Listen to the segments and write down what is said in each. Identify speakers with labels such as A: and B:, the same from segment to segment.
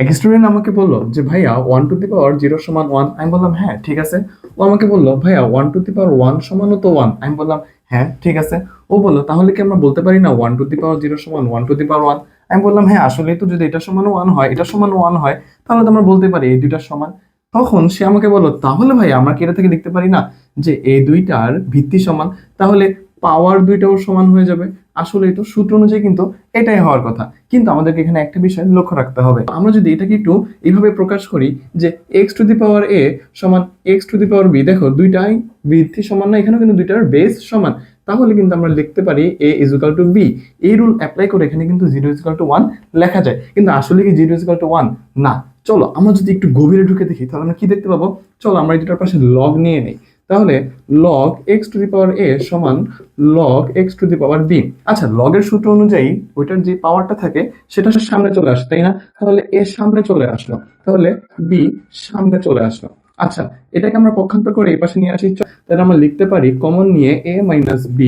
A: এক স্টুডেন্ট আমাকে বললো যে ভাইয়া 1 টু দি পাওয়ার 0 সমান 1। আমি বললাম হ্যাঁ ঠিক আছে। ও আমাকে বললো ভাইয়া 1 টু দি পাওয়ার 1 সমানও তো 1। আমি বললাম হ্যাঁ ঠিক আছে। ও বললো তাহলে কি আমরা বলতে পারি না 1 টু দি পাওয়ার 0 সমান 1 টু দি পাওয়ার 1? আমি বললাম হ্যাঁ আসলে তো যদি এটা সমান 1 হয় এটা সমান 1 হয় তাহলে তো আমরা বলতে পারি এই দুইটার সমান। তখন সে আমাকে বললো তাহলে ভাই আমরা কি এটা থেকে দেখতে পারি না যে এই দুইটার ভিত্তি সমান, তাহলে পাওয়ার দুইটাও সমান হয়ে যাবে। আসলে তো সূত্র অনুযায়ী কিন্তু এটাই হওয়ার কথা। কিন্তু আমাদেরকে এখানে একটা বিষয় লক্ষ্য রাখতে হবে, আমরা যদি এটাকে একটু এইভাবে প্রকাশ করি যে x to the power a সমান x to the power b, দেখো দুইটাই ভিত্তি সমান না, এখানেও কিন্তু দুইটার বেস সমান, তাহলে কিন্তু আমরা লিখতে পারি a is equal to b। এই রুল অ্যাপ্লাই করে এখানে কিন্তু 0 ইজ ইকুয়াল টু 1 লেখা যায়, কিন্তু আসলে কি 0 ইজ ইকুয়াল টু 1 না। চলো আমরা যদি একটু গভীরে ঢুকে দেখি তাহলে আমরা কি দেখতে পাবো। চলো আমরা এই দুটার পাশে লগ নিয়ে নেই, তাহলে log x to the power a সমান log x to the power b। আচ্ছা লগের সূত্র অনুযায়ী ওইটার যে পাওয়ারটা থাকে সেটা সামনে চলে আসে, তাই না? তাহলে a সামনে চলে আসলো, তাহলে b সামনে চলে আসলো। আচ্ছা এটাকে আমরা পক্ষান্তর করে এই পাশে নিয়ে আসি, তাহলে আমরা লিখতে পারি কমন নিয়ে a minus b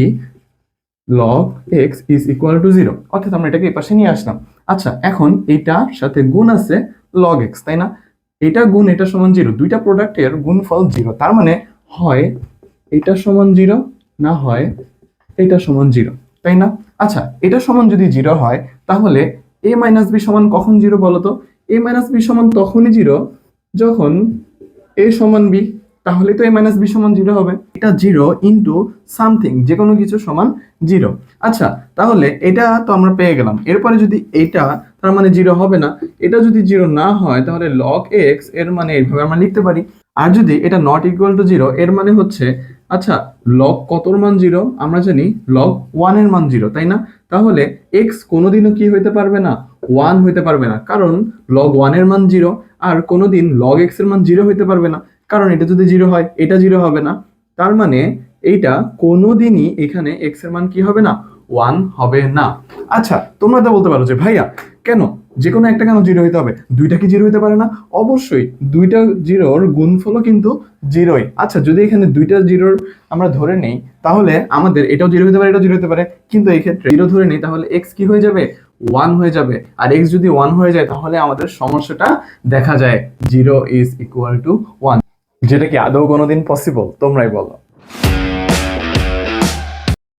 A: log x is equal to 0, অর্থাৎ আমরা এটাকে এই পাশে নিয়ে আসলাম। আচ্ছা এখন এইটার সাথে গুণ আছে লগ x, তাই না? এটা গুণ এটা সমান 0, দুইটা প্রোডাক্টের গুণফল 0, তার মানে হয় এটা সমান 0 না হয় এটা সমান 0, তাই না? আচ্ছা এটা সমান যদি 0 হয় তাহলে a মাইনাস বি সমান কখন 0 বলো তো? a মাইনাস বি সমান তখনই 0 যখন a সমান b, তাহলে তো a মাইনাস বি সমান 0 হবে। এটা 0 ইন্টু সামথিং, যে কোনো কিছু সমান 0। আচ্ছা তাহলে এটা তো আমরা পেয়ে গেলাম, এরপরে যদি এটা তার মানে 0 হবে না, এটা যদি 0 না হয় তাহলে লগ x এর মানে এইভাবে আমরা লিখতে পারি। আর যদি এটা নট ইকুয়াল টু 0 এর মানে হচ্ছে, আচ্ছা লগ কতর মান 0? আমরা জানি লগ 1 এর মান 0, তাই না? তাহলে x কোনোদিনও কি হইতে পারবে না, 1 হইতে পারবে না, কারণ লগ 1 এর মান 0। আর কোনোদিন লগ x এর মান 0 হইতে পারবে না, কারণ এটা যদি 0 হয় এটা 0 হবে না। তার মানে এইটা কোনোদিনই এখানে x এর মান কি হবে না, 1 হবে না। আচ্ছা তোমরা তো বলতে পারো যে ভাইয়া কেন যে কোনো একটা কেন 0 হইতে হবে, দুইটা কি 0 হইতে পারে না? অবশ্যই দুইটা 0-র গুণফলও কিন্তু 0ই। আচ্ছা যদি এখানে দুইটা 0-র আমরা ধরে নেই তাহলে আমাদের এটাও 0 হতে পারে এটাও 0 হতে পারে, কিন্তু এই ক্ষেত্রে 0 ধরে নেই তাহলে x কি হয়ে যাবে, 1 হয়ে যাবে। আর x যদি 1 হয়ে যায় তাহলে আমাদের সমস্যাটা দেখা যায় 0 ইজ ইকুয়াল টু 1, যেটা কি আদৌ কোনোদিন পসিবল? তোমরাই বলো।